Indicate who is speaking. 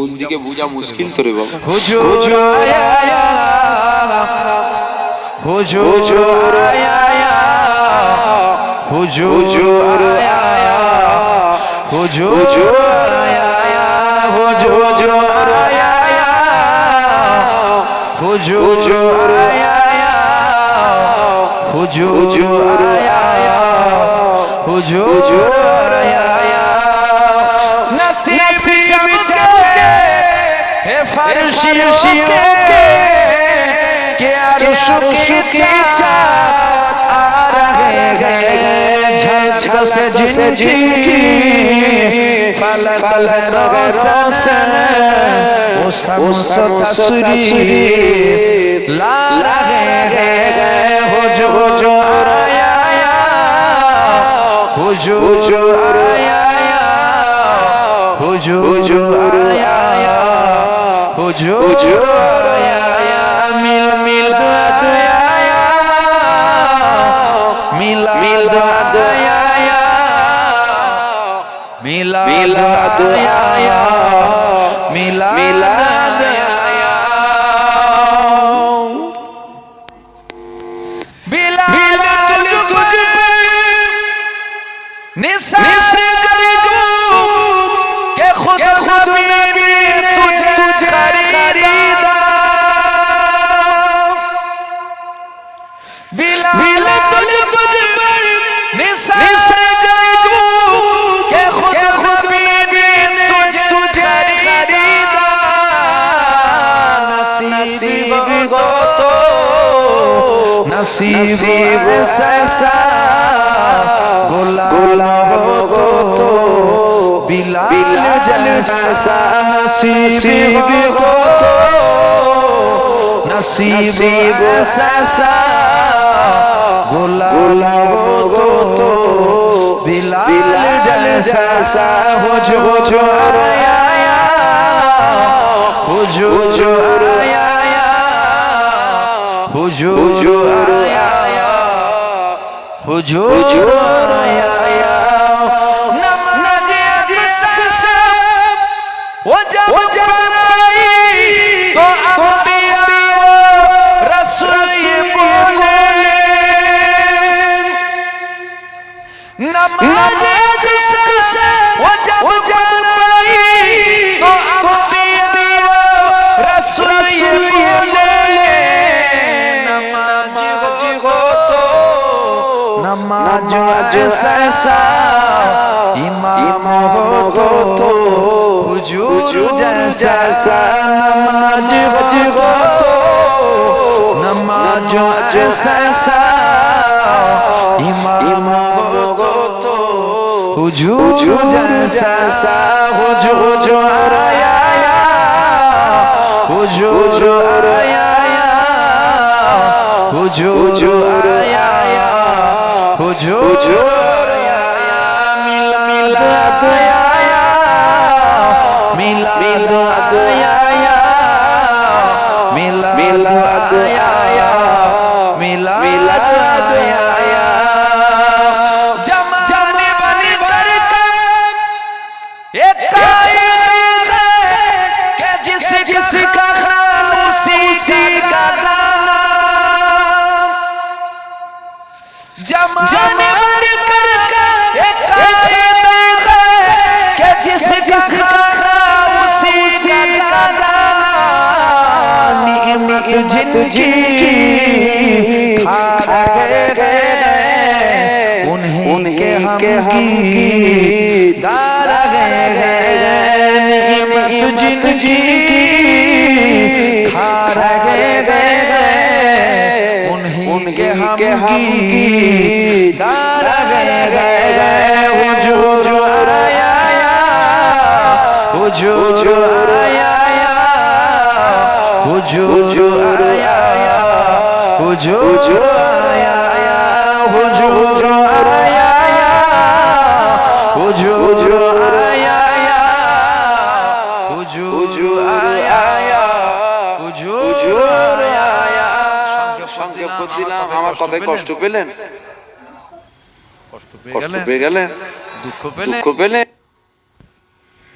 Speaker 1: কোন দিকে বোঝা মুশকিল তো রে বাবা।
Speaker 2: হুজুর আয়া হুজুর আয়া হুজুর আয়া হুজুর আয়া হুজুর আয়া হুজুর আয়া হুজুর আয়া হুজুর আया नसीब चमके हे फर्शी के क्या रुश के चाँद आ रहे हैं झलक से जिनकी फलक रोशन से वो सब तस्वीर ला रहे हैं हुजूर आया हुजूर आया हुजूर आया हुजूर आया मिल मिल आया मिल मिल आया मिल मिल आया मिल मिल आया बिला तुझ निसार जरीजू के खुद में भी तुझे खरीदा बिला तुझ निसार जरीजू के खुद में भी तुझे खरीदा नसीब ऐसा गुलाब तो बिलाल जैसा नसीब ऐसा गुलाब तो बिलाल जैसा हुजूर आया हुजूर आया हुजूर आया हुजूर आया नमाज जिससे वो जब आई तो अंबिया रसूल ये बोले नमाज जिससे वो जब आई तो अंबिया रसूल ये बोले नमाज जैसा इमाम हो तो हुजूर जैसा नमाज हो तो नमाज जैसा इमाम हो तो हुजूर जैसा हुजूर आया हुजूर आया हुजूर आया हुजूर आया मिल मिल आया मिल मिल आया मिल मिल आया मिल मिल आया जमाने बनी कर एक कायद है कि जिसका नाम उसी का नाम जमाने कर एक कायद है कि जिसका नाम उसी का नाम नियमत जिनकी खा गए उन्हीं के हम की दार गए नियमत जिनकी खा गए उनके हम की दार गए हुजूर आया हुजूर आया हुजूर आया हुजूर आया हुजूर आया हुजूर आया हुजूर आया हुजूर आया সংক্ষেপ দিলাম আমার কথায় কষ্ট পেলেন কষ্ট পেয়ে গেলেন দুঃখ পেলেন